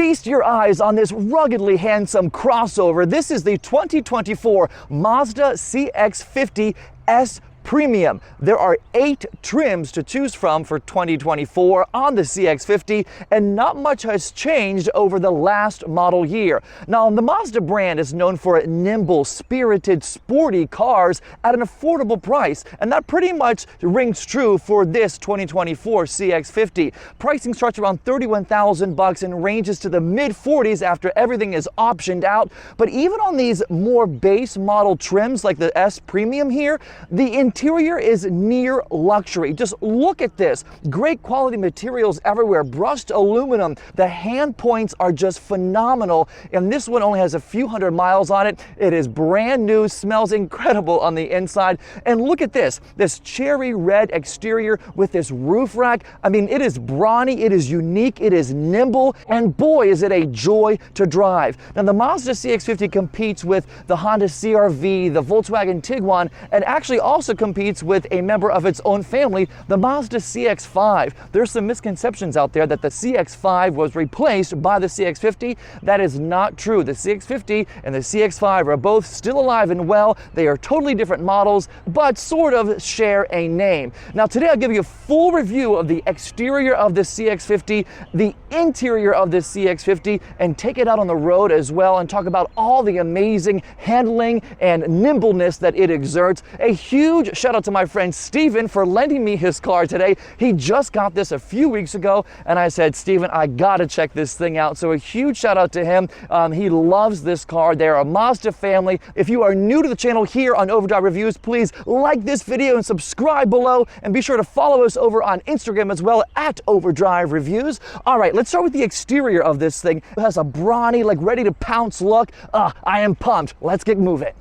Feast your eyes on this ruggedly handsome crossover. This is the 2024 Mazda CX-50 S Premium. There are 8 trims to choose from for 2024 on the CX-50, and not much has changed over the last model year. Now, the Mazda brand is known for nimble, spirited, sporty cars at an affordable price, and that pretty much rings true for this 2024 CX-50. Pricing starts around $31,000 and ranges to the mid-40s after everything is optioned out. But even on these more base model trims like the S Premium here, the interior is near luxury. Just look at this. Great quality materials everywhere, brushed aluminum. The hand points are just phenomenal, and this one only has a few hundred miles on it. It is brand new, smells incredible on the inside. And look at this cherry red exterior with this roof rack. I mean, it is brawny, it is unique, it is nimble, and boy, is it a joy to drive. Now, the Mazda CX-50 competes with the Honda CR-V, the Volkswagen Tiguan, and actually also competes with a member of its own family, the Mazda CX-5. There's some misconceptions out there that the CX-5 was replaced by the CX-50. That is not true. The CX-50 and the CX-5 are both still alive and well. They are totally different models, but sort of share a name. Now, today I'll give you a full review of the exterior of the CX-50, the interior of the CX-50, and take it out on the road as well and talk about all the amazing handling and nimbleness that it exerts. A huge shout out to my friend Steven for lending me his car today. He just got this a few weeks ago, and I said, Steven, I gotta check this thing out. So a huge shout out to him. He loves this car. They're a Mazda family. If you are new to the channel here on Overdrive Reviews, please like this video and subscribe below, and be sure to follow us over on Instagram as well at Overdrive Reviews. All right, let's start with the exterior of this thing. It has a brawny, like ready to pounce look. I am pumped. Let's get moving.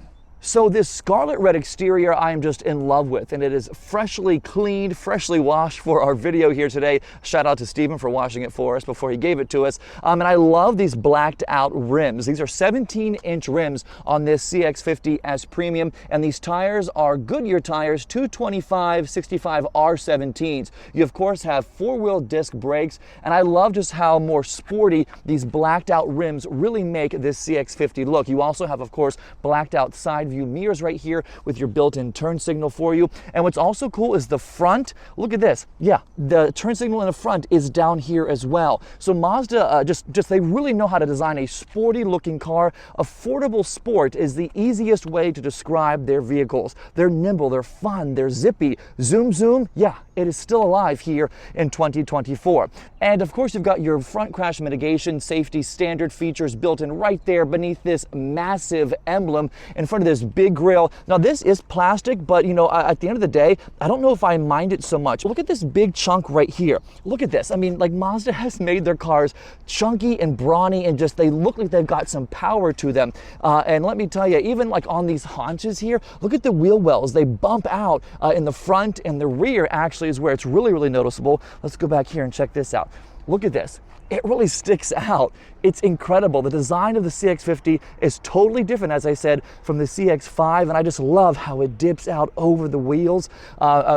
So this scarlet red exterior I am just in love with, and it is freshly cleaned, freshly washed for our video here today. Shout out to Steven for washing it for us before he gave it to us. And I love these blacked out rims. These are 17-inch rims on this CX-50 S Premium, and these tires are Goodyear tires, 225/65 R17s. You of course have 4-wheel disc brakes, and I love just how more sporty these blacked out rims really make this CX-50 look. You also have, of course, blacked out side view mirrors right here with your built-in turn signal for you. And what's also cool is the front. Look at this. Yeah, the turn signal in the front is down here as well. So Mazda they really know how to design a sporty looking car. Affordable sport is the easiest way to describe their vehicles. They're nimble, they're fun, they're zippy. Zoom zoom, yeah, it is still alive here in 2024. And of course, you've got your front crash mitigation safety standard features built in right there beneath this massive emblem in front of this big grille. Now, this is plastic, but you know, at the end of the day, I don't know if I mind it so much. Look at this big chunk right here. Look at this. I mean, like, Mazda has made their cars chunky and brawny, and just they look like they've got some power to them. And let me tell you, even like on these haunches here, look at the wheel wells. They bump out in the front, and the rear actually is where it's really, really noticeable. Let's go back here and check this out. Look at this. It really sticks out. It's incredible. The design of the CX-50 is totally different, as I said, from the CX-5, and I just love how it dips out over the wheels.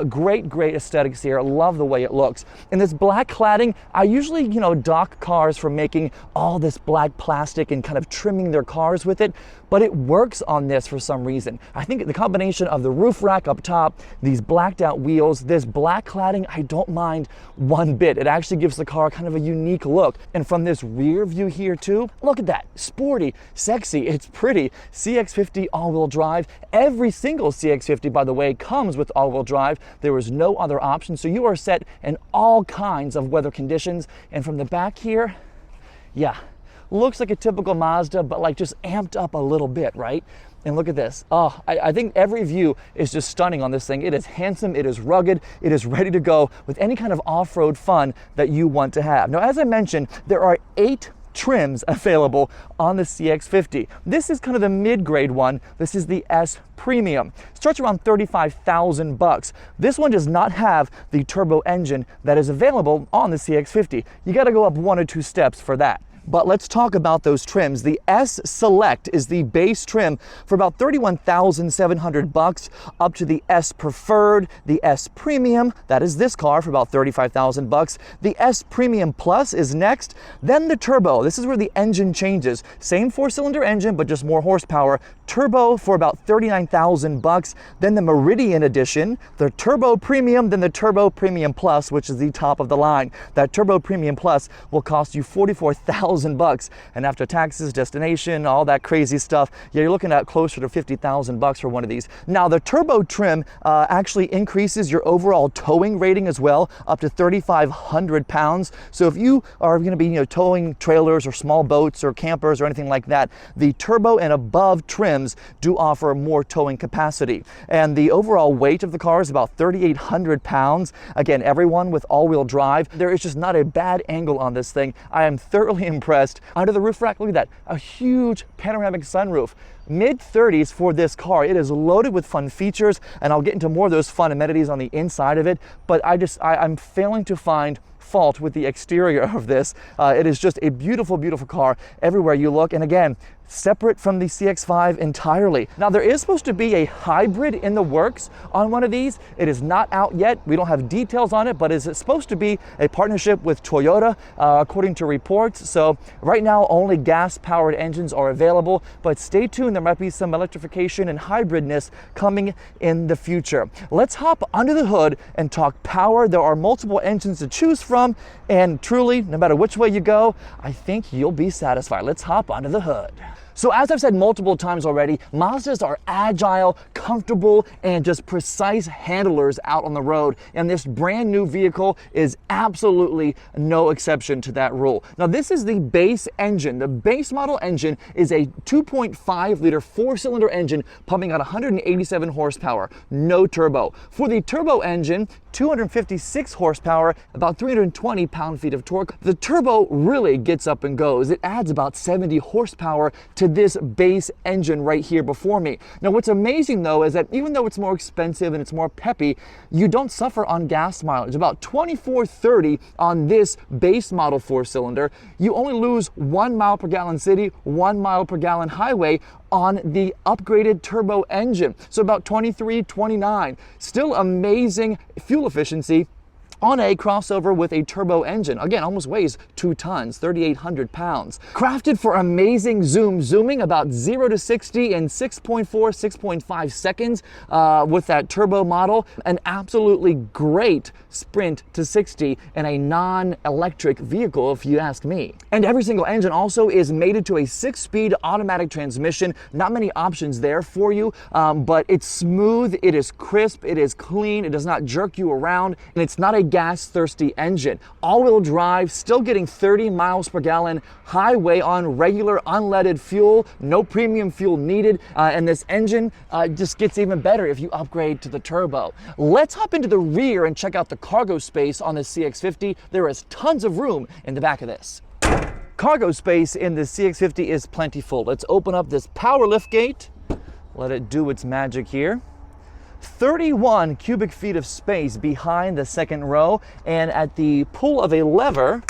Great aesthetics here. I love the way it looks. And this black cladding, I usually, dock cars for making all this black plastic and kind of trimming their cars with it, but it works on this for some reason. I think the combination of the roof rack up top, these blacked out wheels, this black cladding, I don't mind one bit. It actually gives the car kind of a unique look. And from this rear view here too, look at that. Sporty, sexy, it's pretty. CX-50 all-wheel drive. Every single CX-50, by the way, comes with all-wheel drive. There is no other option, so you are set in all kinds of weather conditions. And from the back here, yeah, looks like a typical Mazda, but like just amped up a little bit, right? And look at this. Oh, I think every view is just stunning on this thing. It is handsome, it is rugged, it is ready to go with any kind of off-road fun that you want to have. Now, as I mentioned, there are 8 trims available on the CX-50. This is kind of the mid-grade one. This is the S Premium. Starts around $35,000. This one does not have the turbo engine that is available on the CX-50. You got to go up 1 or 2 steps for that. But let's talk about those trims. The S Select is the base trim for about $31,700 up to the S Preferred, the S Premium, that is this car, for about $35,000. The S Premium Plus is next. Then the Turbo. This is where the engine changes. Same 4-cylinder engine, but just more horsepower. Turbo for about $39,000. Then the Meridian Edition, the Turbo Premium, then the Turbo Premium Plus, which is the top of the line. That Turbo Premium Plus will cost you $44,000, and after taxes, destination, all that crazy stuff, yeah, you're looking at closer to $50,000 for one of these. Now, the Turbo trim actually increases your overall towing rating as well, up to 3,500 pounds. So if you are going to be, towing trailers or small boats or campers or anything like that, the Turbo and above trims do offer more towing capacity. And the overall weight of the car is about 3,800 pounds. Again, everyone with all-wheel drive, there is just not a bad angle on this thing. I am thoroughly impressed. Under the roof rack, look at that, a huge panoramic sunroof. Mid-30s for this car. It is loaded with fun features, and I'll get into more of those fun amenities on the inside of it, but I'm failing to find fault with the exterior of this. It is just a beautiful, beautiful car everywhere you look, and again, separate from the CX-5 entirely. Now, there is supposed to be a hybrid in the works on one of these. It is not out yet. We don't have details on it, but it's supposed to be a partnership with Toyota, according to reports. So right now, only gas-powered engines are available, but stay tuned. There might be some electrification and hybridness coming in the future. Let's hop under the hood and talk power. There are multiple engines to choose from, and truly, no matter which way you go, I think you'll be satisfied. Let's hop under the hood. So as I've said multiple times already, Mazdas are agile, comfortable, and just precise handlers out on the road. And this brand new vehicle is absolutely no exception to that rule. Now, this is the base engine. The base model engine is a 2.5-liter 4-cylinder engine pumping out 187 horsepower, no turbo. For the turbo engine, 256 horsepower, about 320 pound-feet of torque. The turbo really gets up and goes. It adds about 70 horsepower to this base engine right here before me. Now, what's amazing though is that even though it's more expensive and it's more peppy, you don't suffer on gas mileage. About 2430 on this base model 4-cylinder. You only lose 1 mile per gallon city, 1 mile per gallon highway on the upgraded turbo engine. So about 23, 29. Still amazing fuel efficiency on a crossover with a turbo engine. Again, almost weighs 2 tons, 3,800 pounds. Crafted for amazing zooming about 0 to 60 in 6.4, 6.5 seconds with that turbo model. An absolutely great sprint to 60 in a non-electric vehicle, if you ask me. And every single engine also is mated to a 6-speed automatic transmission. Not many options there for you, but it's smooth, it is crisp, it is clean, it does not jerk you around, and it's not a gas-thirsty engine. All-wheel drive, still getting 30 miles per gallon highway on regular unleaded fuel, no premium fuel needed, and this engine just gets even better if you upgrade to the turbo. Let's hop into the rear and check out the cargo space on the CX-50. There is tons of room in the back of this. Cargo space in the CX-50 is plentiful. Let's open up this power lift gate, let it do its magic here. 31 cubic feet of space behind the second row, and at the pull of a lever,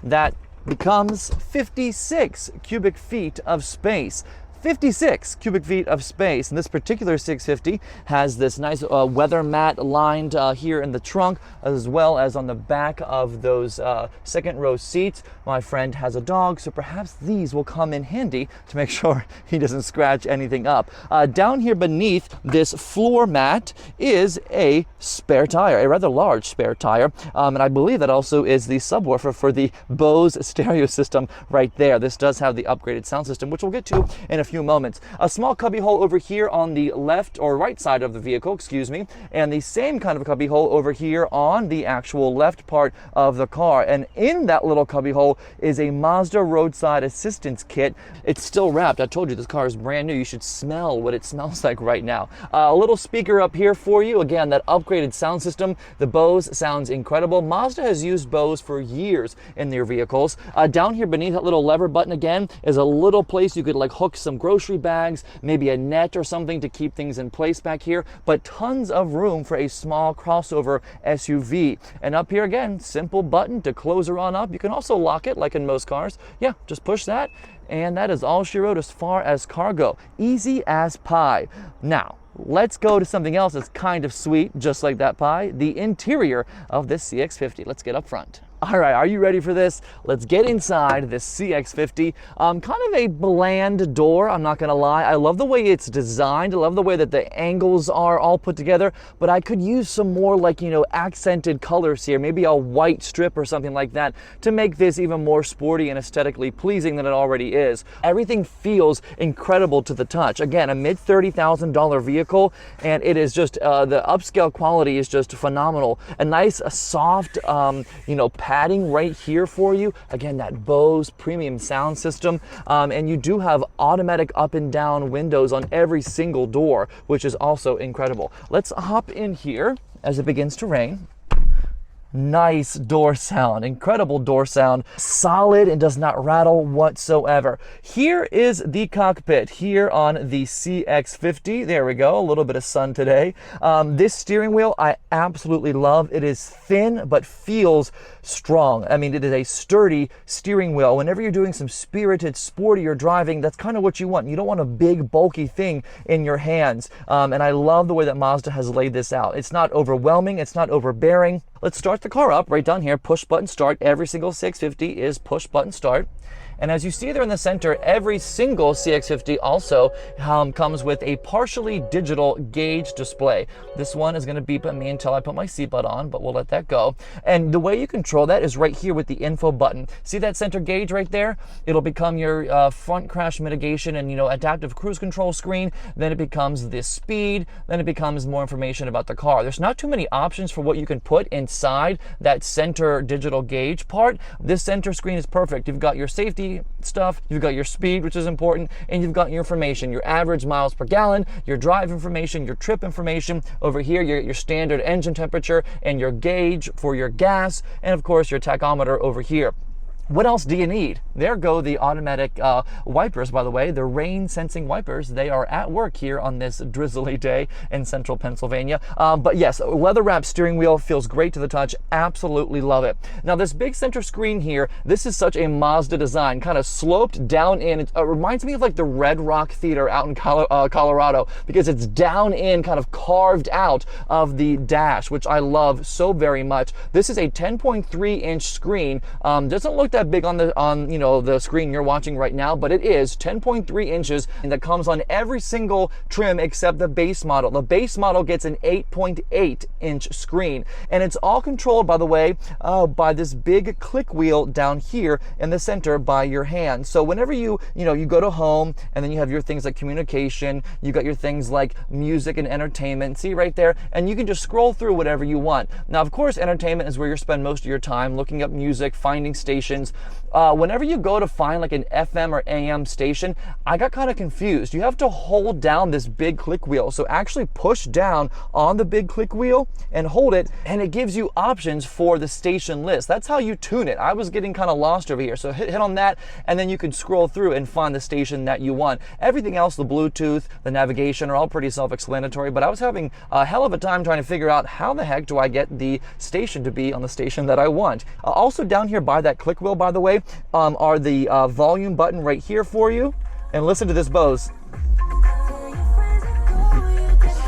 that becomes 56 cubic feet of space. 56 cubic feet of space. And this particular 650 has this nice weather mat lined here in the trunk, as well as on the back of those second row seats. My friend has a dog, so perhaps these will come in handy to make sure he doesn't scratch anything up. Down here beneath this floor mat is a spare tire, a rather large spare tire. And I believe that also is the subwoofer for the Bose stereo system right there. This does have the upgraded sound system, which we'll get to in a few moments. A small cubby hole over here on the left or right side of the vehicle, excuse me, and the same kind of cubby hole over here on the actual left part of the car. And in that little cubby hole is a Mazda roadside assistance kit. It's still wrapped. I told you this car is brand new. You should smell what it smells like right now. A little speaker up here for you. Again, that upgraded sound system. The Bose sounds incredible. Mazda has used Bose for years in their vehicles. Down here beneath that little lever button again is a little place you could like hook some grocery bags, maybe a net or something to keep things in place back here, but tons of room for a small crossover SUV. And up here again, simple button to close her on up. You can also lock it like in most cars. Yeah, just push that. And that is all she wrote as far as cargo. Easy as pie. Now, let's go to something else that's kind of sweet, just like that pie, the interior of this CX-50. Let's get up front. All right, are you ready for this? Let's get inside this CX-50. Kind of a bland door, I'm not gonna lie. I love the way it's designed. I love the way that the angles are all put together, but I could use some more like, accented colors here, maybe a white strip or something like that to make this even more sporty and aesthetically pleasing than it already is. Everything feels incredible to the touch. Again, a mid $30,000 vehicle, and it is just, the upscale quality is just phenomenal. A nice, soft, padding right here for you. Again, that Bose premium sound system. And you do have automatic up and down windows on every single door, which is also incredible. Let's hop in here as it begins to rain. Nice door sound, incredible door sound, solid and does not rattle whatsoever. Here is the cockpit here on the CX-50. There we go, a little bit of sun today. This steering wheel I absolutely love. It is thin but feels strong. I mean, it is a sturdy steering wheel. Whenever you're doing some spirited, sportier driving, that's kind of what you want. You don't want a big, bulky thing in your hands. And I love the way that Mazda has laid this out. It's not overwhelming, it's not overbearing. Let's start the car up right down here. Push button start. Every single CX-50 is push button start. And as you see there in the center, every single CX-50 also comes with a partially digital gauge display. This one is going to beep at me until I put my seatbelt on, but we'll let that go. And the way you control that is right here with the info button. See that center gauge right there? It'll become your front crash mitigation and adaptive cruise control screen. Then it becomes the speed. Then it becomes more information about the car. There's not too many options for what you can put inside that center digital gauge part. This center screen is perfect. You've got your safety stuff, you've got your speed, which is important, and you've got your information, your average miles per gallon, your drive information, your trip information. Over here, your standard engine temperature and your gauge for your gas, and of course your tachometer over here. What else do you need? There go the automatic wipers, by the way, the rain sensing wipers. They are at work here on this drizzly day in central Pennsylvania. But yes, leather wrapped steering wheel feels great to the touch. Absolutely love it. Now this big center screen here, this is such a Mazda design, kind of sloped down in. It reminds me of like the Red Rock Theater out in Colorado, because it's down in, kind of carved out of the dash, which I love so very much. This is a 10.3 inch screen. Doesn't look that big on the screen you're watching right now, but it is 10.3 inches, and that comes on every single trim except the base model. The base model gets an 8.8 inch screen, and it's all controlled, by the way, by this big click wheel down here in the center by your hand. So whenever you go to home, and then you have your things like communication, you got your things like music and entertainment, see right there, and you can just scroll through whatever you want. Now of course entertainment is where you spend most of your time, looking up music, finding stations. Whenever you go to find like an FM or AM station, I got kind of confused. You have to hold down this big click wheel. So actually push down on the big click wheel and hold it, and it gives you options for the station list. That's how you tune it. I was getting kind of lost over here. So hit on that, and then you can scroll through and find the station that you want. Everything else, the Bluetooth, the navigation, are all pretty self-explanatory, but I was having a hell of a time trying to figure out how the heck do I get the station to be on the station that I want. Also down here by that click wheel, by the way, are the volume button right here for you. And listen to this Bose.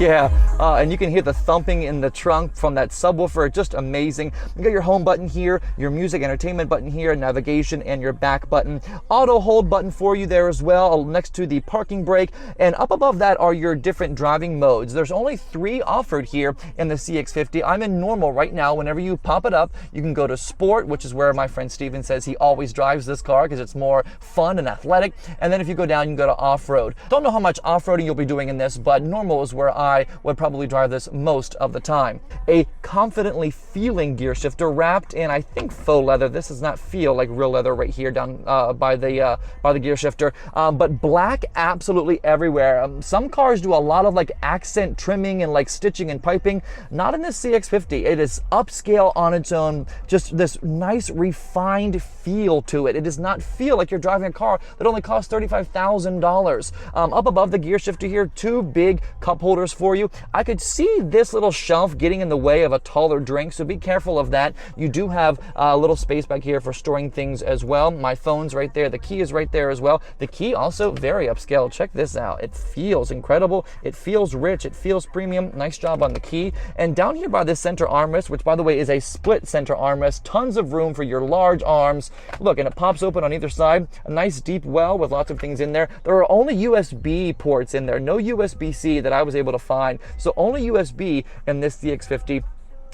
Yeah, and you can hear the thumping in the trunk from that subwoofer. Just amazing. You got your home button here, your music entertainment button here, navigation, and your back button. Auto hold button for you there as well, next to the parking brake. And up above that are your different driving modes. There's only 3 offered here in the CX-50. I'm in normal right now. Whenever you pop it up, you can go to sport, which is where my friend Steven says he always drives this car because it's more fun and athletic. And then if you go down, you can go to off-road. Don't know how much off-roading you'll be doing in this, but normal is where I would probably probably drive this most of the time. A confidently feeling gear shifter wrapped in, I think, faux leather. This does not feel like real leather right here down by the gear shifter, but black absolutely everywhere. Some cars do a lot of like accent trimming and like stitching and piping. Not in this CX-50. It is upscale on its own, just this nice refined feel to it. It does not feel like you're driving a car that only costs $35,000. Up above the gear shifter here, two big cup holders for you. I could see this little shelf getting in the way of a taller drink, so be careful of that. You do have a little space back here for storing things as well. My phone's right there. The key is right there as well. The key also very upscale. Check this out. It feels incredible. It feels rich. It feels premium. Nice job on the key. And down here by this center armrest, which by the way is a split center armrest, tons of room for your large arms. Look, and it pops open on either side. A nice deep well with lots of things in there. There are only USB ports in there. No USB-C that I was able to find. So only USB in this CX-50.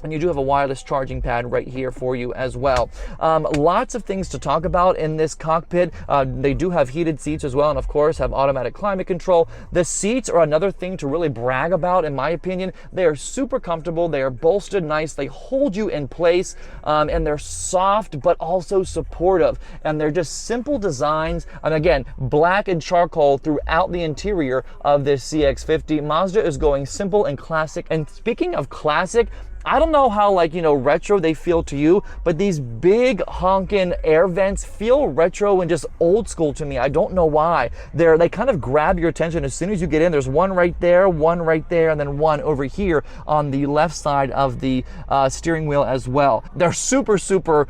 And you do have a wireless charging pad right here for you as well. Lots of things to talk about in this cockpit. They do have heated seats as well, and of course have automatic climate control. The seats are another thing to really brag about, in my opinion. They are super comfortable. They are bolstered nice. They hold you in place, and they're soft but also supportive. And they're just simple designs. And again, black and charcoal throughout the interior of this CX-50. Mazda is going simple and classic. And speaking of classic, I don't know how, like, you know, retro they feel to you, but these big honking air vents feel retro and just old school to me. I don't know why. They kind of grab your attention as soon as you get in. There's one right there, and then one over here on the left side of the steering wheel as well. They're super, super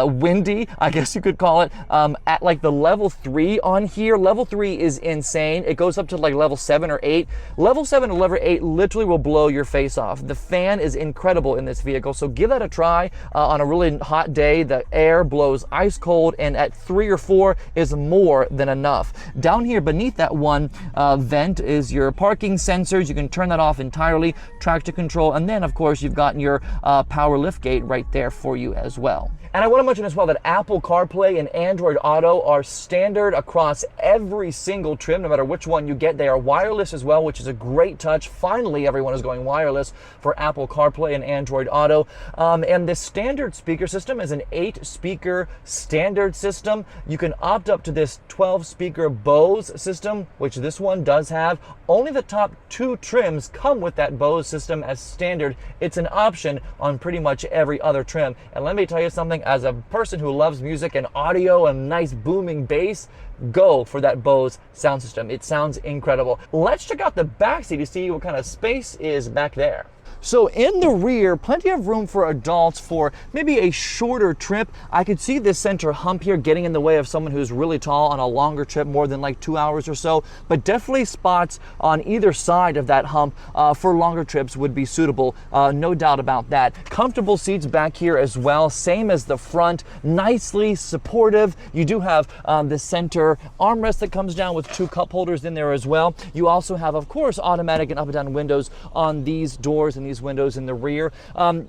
windy, I guess you could call it. At like the level 3 on here, level 3 is insane. It goes up to like level 7 or 8. Level 7 or level 8 literally will blow your face off. The fan is incredible in this vehicle, so give that a try on a really hot day. The air blows ice cold, and at 3 or 4 is more than enough. Down here beneath that one vent is your parking sensors. You can turn that off entirely, traction control, and then of course you've got your power liftgate right there for you as well. And I want to mention as well that Apple CarPlay and Android Auto are standard across every single trim, no matter which one you get. They are wireless as well, which is a great touch. Finally, everyone is going wireless for Apple CarPlay and Android Auto. And the standard speaker system is an 8-speaker standard system. You can opt up to this 12-speaker Bose system, which this one does have. Only the top 2 trims come with that Bose system as standard. It's an option on pretty much every other trim. And let me tell you something, as a person who loves music and audio and nice booming bass, go for that Bose sound system. It sounds incredible. Let's check out the backseat to see what kind of space is back there. So in the rear, plenty of room for adults for maybe a shorter trip. I could see this center hump here getting in the way of someone who's really tall on a longer trip, more than like 2 hours or so, but definitely spots on either side of that hump for longer trips would be suitable, no doubt about that. Comfortable seats back here as well, same as the front, nicely supportive. You do have the center armrest that comes down with 2 cup holders in there as well. You also have, of course, automatic and up and down windows on these doors and these windows in the rear.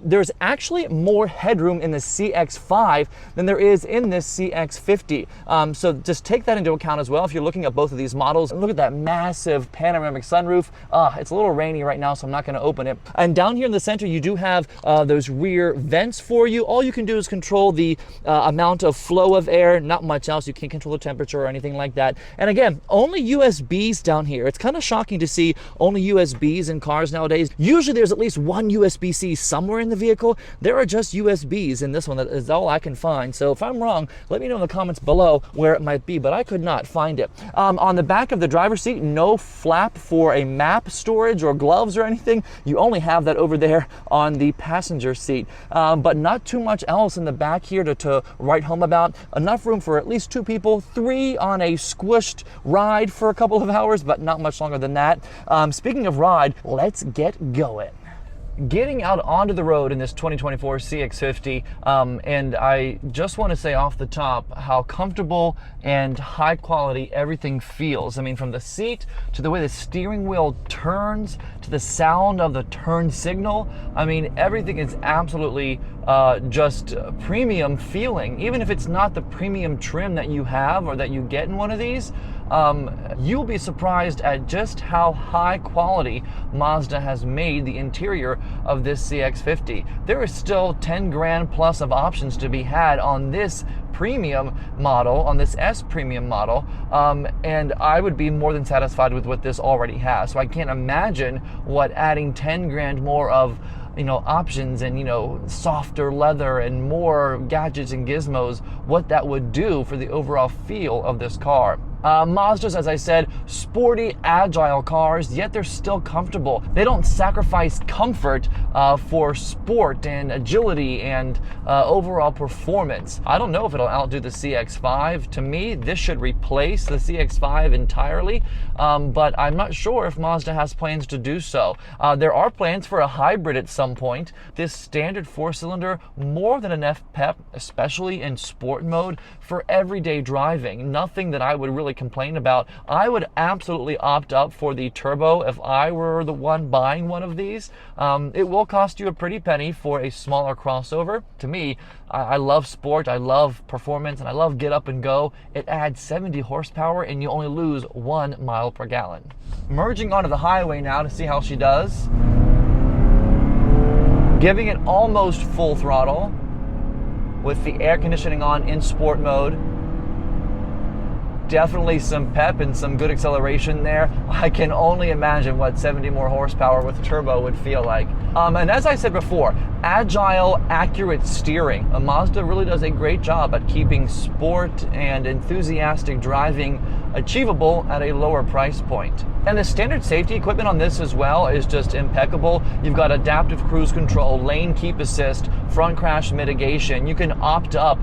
There's actually more headroom in the CX-5 than there is in this CX-50. So just take that into account as well if you're looking at both of these models. Look at that massive panoramic sunroof. It's a little rainy right now, so I'm not going to open it. And down here in the center, you do have those rear vents for you. All you can do is control the amount of flow of air, not much else. You can't control the temperature or anything like that. And again, only USBs down here. It's kind of shocking to see only USBs in cars nowadays. Usually there's at least one USB-C somewhere in the vehicle. There are just USBs in this one. That is all I can find. So if I'm wrong, let me know in the comments below where it might be, but I could not find it. On the back of the driver's seat, no flap for a map storage or gloves or anything. You only have that over there on the passenger seat. But not too much else in the back here to write home about. Enough room for at least 2 people, 3 on a squished ride for a couple of hours, but not much longer than that. Speaking of ride, let's get going. Getting out onto the road in this 2024 CX-50, and I just want to say off the top how comfortable and high quality everything feels. I mean, from the seat to the way the steering wheel turns to the sound of the turn signal, I mean, everything is absolutely just premium feeling. Even if it's not the premium trim that you have or that you get in one of these, you'll be surprised at just how high quality Mazda has made the interior of this CX-50. There is still 10 grand plus of options to be had on this premium model, on this S premium model, and I would be more than satisfied with what this already has. So I can't imagine what adding 10 grand more of options and softer leather and more gadgets and gizmos, what that would do for the overall feel of this car. Mazdas, as I said, sporty, agile cars, yet they're still comfortable. They don't sacrifice comfort for sport and agility and overall performance. I don't know if it'll outdo the CX-5. To me, this should replace the CX-5 entirely, but I'm not sure if Mazda has plans to do so. There are plans for a hybrid at some point. This standard 4-cylinder, more than enough pep, especially in sport mode, for everyday driving. Nothing that I would really complain about. I would absolutely opt up for the turbo if I were the one buying one of these. It will cost you a pretty penny for a smaller crossover. To me, I love sport, I love performance, and I love get up and go. It adds 70 horsepower and you only lose 1 mile per gallon. Merging onto the highway now to see how she does. Giving it almost full throttle with the air conditioning on in sport mode. Definitely some pep and some good acceleration there. I can only imagine what 70 more horsepower with turbo would feel like. And as I said before, agile, accurate steering. Mazda really does a great job at keeping sport and enthusiastic driving achievable at a lower price point. And the standard safety equipment on this as well is just impeccable. You've got adaptive cruise control, lane keep assist, front crash mitigation. You can opt up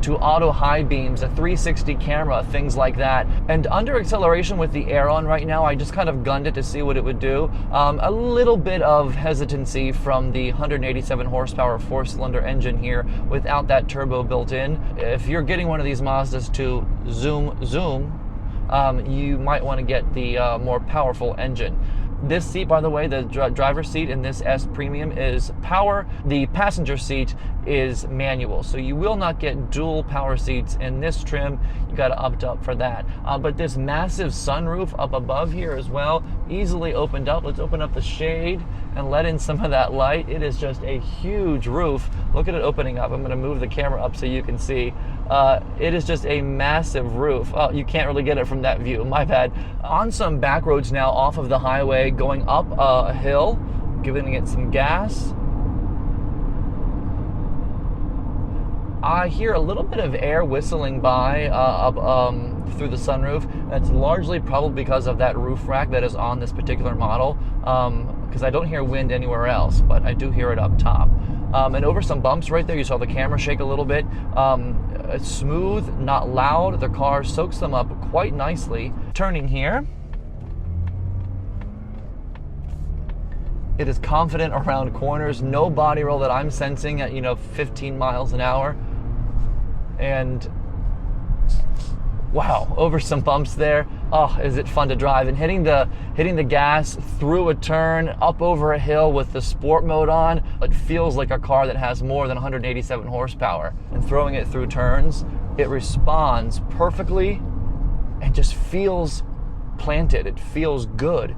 to auto high beams, a 360 camera, things like that. And under acceleration with the air on right now, I just kind of gunned it to see what it would do. A little bit of hesitancy from the 187 horsepower 4-cylinder engine here without that turbo built in. If you're getting one of these Mazdas to zoom, you might want to get the more powerful engine. This seat, by the way, the driver's seat in this S Premium is power. The passenger seat is manual, so you will not get dual power seats in this trim. You got to opt up for that. But this massive sunroof up above here as well, easily opened up. Let's open up the shade and let in some of that light. It is just a huge roof. Look at it opening up. I'm going to move the camera up so you can see. It is just a massive roof. Oh, you can't really get it from that view, my bad. On some back roads now off of the highway, going up a hill, giving it some gas. I hear a little bit of air whistling by up through the sunroof. That's largely probably because of that roof rack that is on this particular model, because I don't hear wind anywhere else, but I do hear it up top. And over some bumps right there, you saw the camera shake a little bit. It's smooth, not loud. The car soaks them up quite nicely. Turning here, it is confident around corners. No body roll that I'm sensing at 15 miles an hour. And wow, over some bumps there. Oh, is it fun to drive. And hitting the gas through a turn, up over a hill with the sport mode on, it feels like a car that has more than 187 horsepower. And throwing it through turns, it responds perfectly and just feels planted. It feels good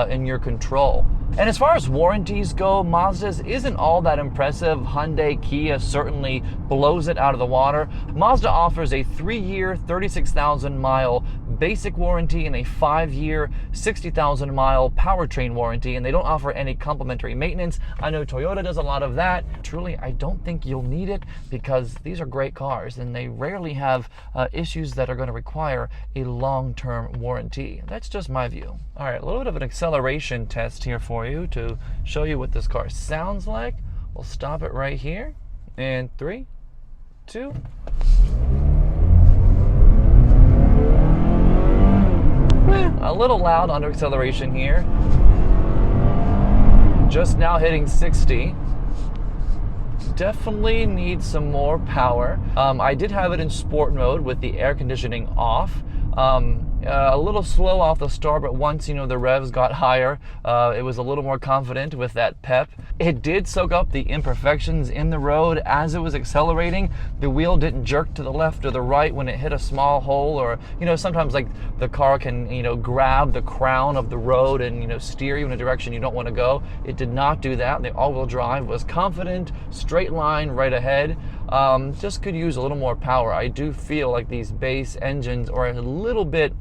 in your control. And as far as warranties go, Mazda's isn't all that impressive. Hyundai, Kia certainly blows it out of the water. Mazda offers a 3-year, 36,000 mile basic warranty and a 5-year, 60,000 mile powertrain warranty, and they don't offer any complimentary maintenance. I know Toyota does a lot of that. Truly, I don't think you'll need it because these are great cars and they rarely have issues that are going to require a long-term warranty. That's just my view. All right, a little bit of an acceleration test here for you to show you what this car sounds like. We'll stop it right here in 3, 2. A little loud under acceleration here. Just now hitting 60. Definitely needs some more power. I did have it in sport mode with the air conditioning off. A little slow off the start, but once, you know, the revs got higher, it was a little more confident with that pep. It did soak up the imperfections in the road as it was accelerating. The wheel didn't jerk to the left or the right when it hit a small hole, or, you know, sometimes like the car can, you know, grab the crown of the road and, you know, steer you in a direction you don't want to go. It did not do that. The all-wheel drive was confident, straight line right ahead. Just could use a little more power. I do feel like these base engines are a little bit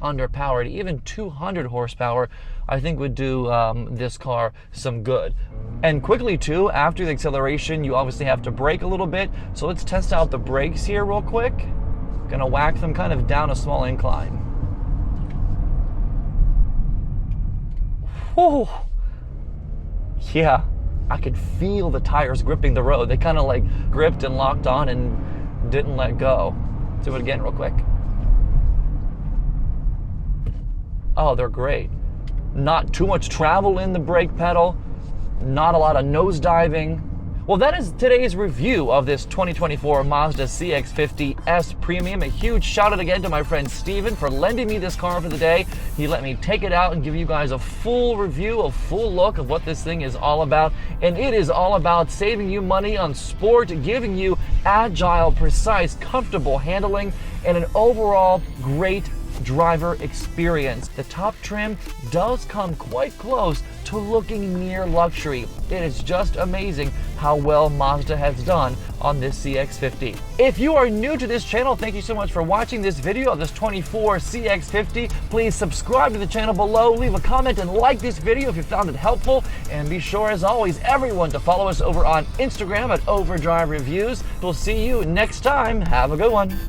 underpowered. Even 200 horsepower I think would do this car some good. And quickly too, after the acceleration you obviously have to brake a little bit, so let's test out the brakes here real quick. Gonna whack them kind of down a small incline. Whew. Yeah, I could feel the tires gripping the road. They kind of like gripped and locked on and didn't let go. Do it again real quick. Oh, they're great. Not too much travel in the brake pedal, not a lot of nose diving. Well, that is today's review of this 2024 Mazda CX-50 S Premium. A huge shout out again to my friend Steven for lending me this car for the day. He let me take it out and give you guys a full review, a full look of what this thing is all about. And it is all about saving you money on sport, giving you agile, precise, comfortable handling, and an overall great driver experience. The top trim does come quite close to looking near luxury. It is just amazing how well Mazda has done on this CX-50. If you are new to this channel, thank you so much for watching this video of this 24 CX-50. Please subscribe to the channel below, leave a comment, and like this video if you found it helpful. And be sure, as always, everyone to follow us over on Instagram at Overdrive Reviews. We'll see you next time. Have a good one.